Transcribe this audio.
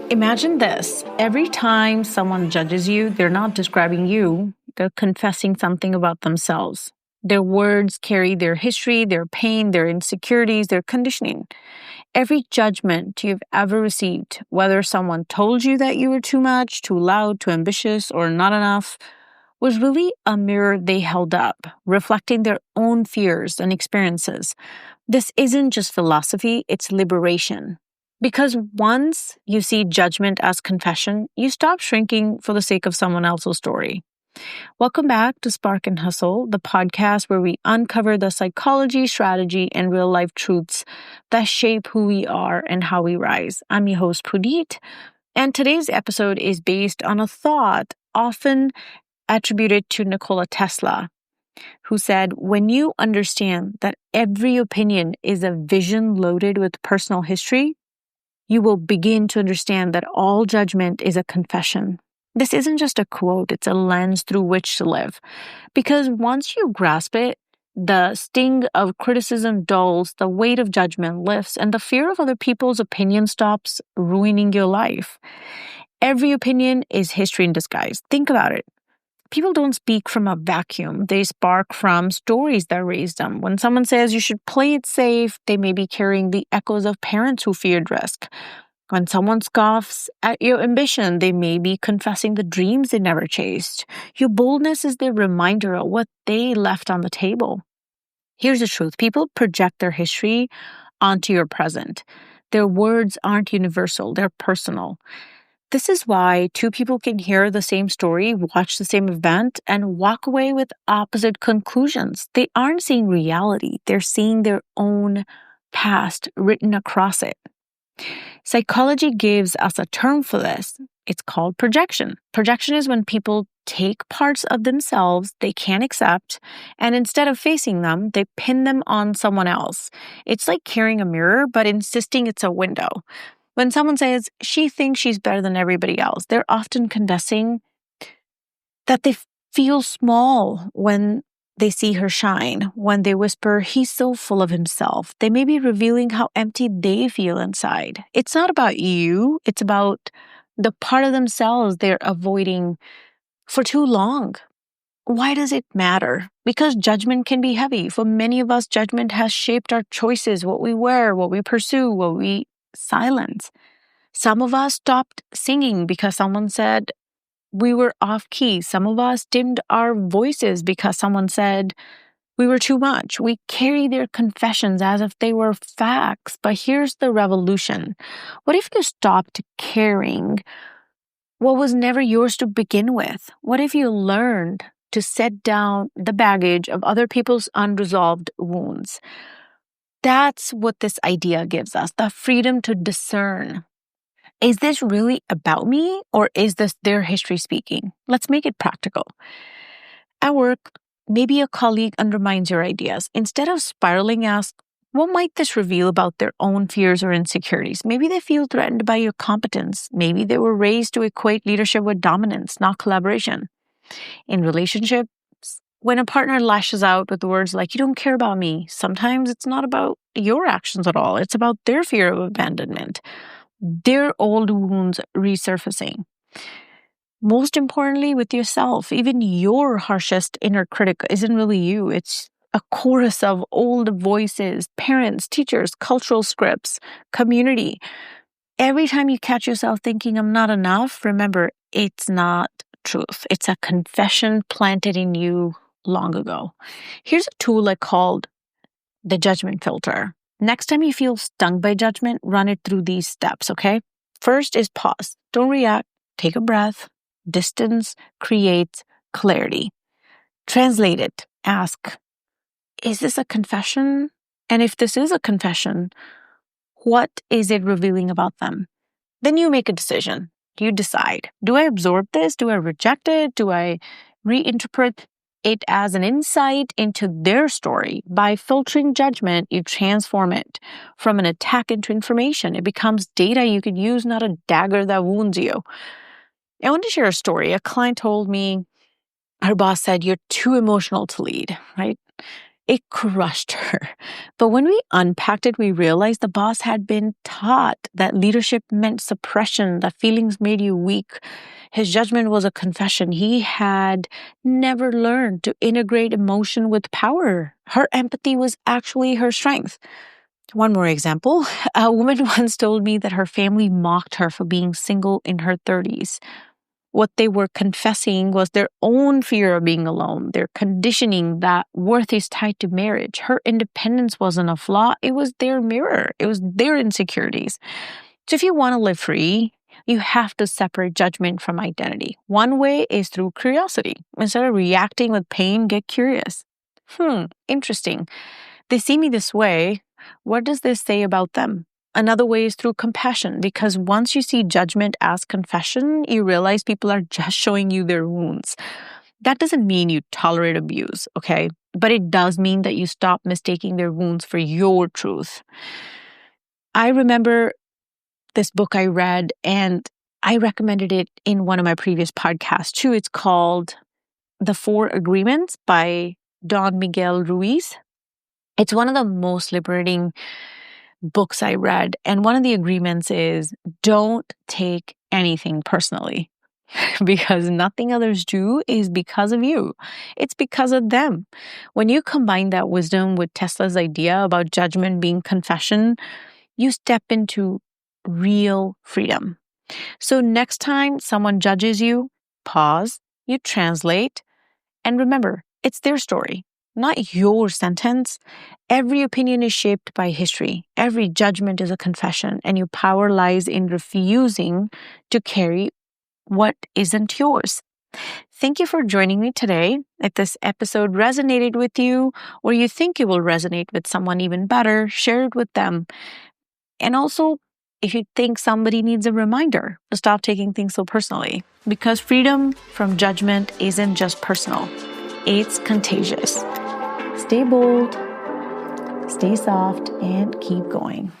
Imagine this. Every time someone judges you, they're not describing you, they're confessing something about themselves. Their words carry their history, their pain, their insecurities, their conditioning. Every judgment you've ever received, whether someone told you that you were too much, too loud, too ambitious, or not enough, was really a mirror they held up, reflecting their own fears and experiences. This isn't just philosophy, it's liberation. Because once you see judgment as confession, you stop shrinking for the sake of someone else's story. Welcome back to Spark and Hustle, the podcast where we uncover the psychology, strategy, and real life truths that shape who we are and how we rise. I'm your host, Puneet, and today's episode is based on a thought often attributed to Nikola Tesla, who said, when you understand that every opinion is a vision loaded with personal history, you will begin to understand that all judgment is a confession. This isn't just a quote, it's a lens through which to live. Because once you grasp it, the sting of criticism dulls, the weight of judgment lifts, and the fear of other people's opinion stops ruining your life. Every opinion is history in disguise. Think about it. People don't speak from a vacuum. They spark from stories that raised them. When someone says you should play it safe, they may be carrying the echoes of parents who feared risk. When someone scoffs at your ambition, they may be confessing the dreams they never chased. Your boldness is their reminder of what they left on the table. Here's the truth. People project their history onto your present. Their words aren't universal. They're personal. This is why two people can hear the same story, watch the same event, and walk away with opposite conclusions. They aren't seeing reality. They're seeing their own past written across it. Psychology gives us a term for this. It's called projection. Projection is when people take parts of themselves they can't accept, and instead of facing them, they pin them on someone else. It's like carrying a mirror, but insisting it's a window. When someone says, she thinks she's better than everybody else, they're often confessing that they feel small when they see her shine. When they whisper, he's so full of himself, they may be revealing how empty they feel inside. It's not about you, it's about the part of themselves they're avoiding for too long. Why does it matter? Because judgment can be heavy. For many of us, judgment has shaped our choices, what we wear, what we pursue, what we silence. Some of us stopped singing because someone said we were off key. Some of us dimmed our voices because someone said we were too much. We carry their confessions as if they were facts. But here's the revolution. What if you stopped carrying what was never yours to begin with? What if you learned to set down the baggage of other people's unresolved wounds? That's what this idea gives us, the freedom to discern. Is this really about me, or is this their history speaking? Let's make it practical. At work, maybe a colleague undermines your ideas. Instead of spiraling, ask, what might this reveal about their own fears or insecurities? Maybe they feel threatened by your competence. Maybe they were raised to equate leadership with dominance, not collaboration. In relationships, when a partner lashes out with words like, you don't care about me, sometimes it's not about your actions at all. It's about their fear of abandonment, their old wounds resurfacing. Most importantly, with yourself, even your harshest inner critic isn't really you. It's a chorus of old voices, parents, teachers, cultural scripts, community. Every time you catch yourself thinking, I'm not enough, remember, it's not truth. It's a confession planted in you long ago. Here's a tool I called the judgment filter. Next time you feel stung by judgment, run it through these steps, okay? First is pause. Don't react. Take a breath. Distance creates clarity. Translate it. Ask, is this a confession? And if this is a confession, what is it revealing about them? Then you make a decision. You decide, do I absorb this? Do I reject it? Do I reinterpret it as an insight into their story? By filtering judgment, you transform it from an attack into information. It becomes data you can use, not a dagger that wounds you. I want to share a story. A client told me her boss said, you're too emotional to lead, right? It crushed her. But when we unpacked it, we realized the boss had been taught that leadership meant suppression, that feelings made you weak. His judgment was a confession. He had never learned to integrate emotion with power. Her empathy was actually her strength. One more example. A woman once told me that her family mocked her for being single in her 30s. What they were confessing was their own fear of being alone, their conditioning that worth is tied to marriage. Her independence wasn't a flaw, it was their mirror, it was their insecurities. So if you want to live free, you have to separate judgment from identity. One way is through curiosity. Instead of reacting with pain, get curious. Interesting. They see me this way. What does this say about them? Another way is through compassion, because once you see judgment as confession, you realize people are just showing you their wounds. That doesn't mean you tolerate abuse, okay? But it does mean that you stop mistaking their wounds for your truth. I remember this book I read, and I recommended it in one of my previous podcasts too. It's called The 4 Agreements by Don Miguel Ruiz. It's one of the most liberating books I read. And one of the agreements is don't take anything personally because nothing others do is because of you. It's because of them. When you combine that wisdom with Tesla's idea about judgment being confession, you step into real freedom. So next time someone judges you, pause, you translate, and remember, it's their story, not your sentence. Every opinion is shaped by history. Every judgment is a confession, and your power lies in refusing to carry what isn't yours. Thank you for joining me today. If this episode resonated with you, or you think it will resonate with someone even better, share it with them. And also, if you think somebody needs a reminder to stop taking things so personally, because freedom from judgment isn't just personal, it's contagious. Stay bold, stay soft, and keep going.